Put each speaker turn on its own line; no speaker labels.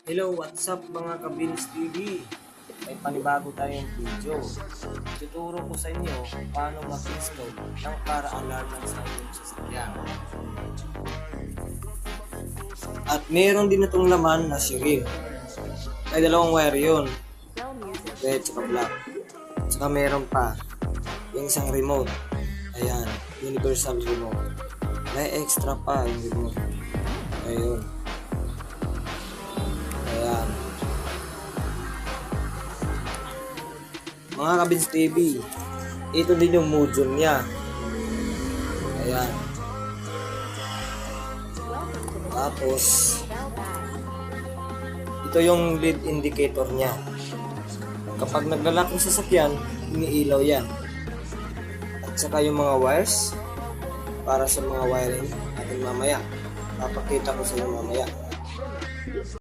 Hello, what's up mga Kabins TV? May panibago tayong video. Tuturo ko sa inyo paano mag-install ng car alarm sa inyong sasakyan. At meron din itong laman na Shireen. May dalawang wire yun. Red at black. Saka meron pa yung isang remote. Ayan, universal remote. May extra pa yung remote. Ayun. Ayan. Mga Kabins TV, ito din yung module niya. Ayan. Tapos, ito yung lead indicator niya. Kapag naglalak yung sasakyan, iniilaw yan. At saka yung mga wires, para sa mga wiring natin mamaya. Papakita ko sa inyo mamaya.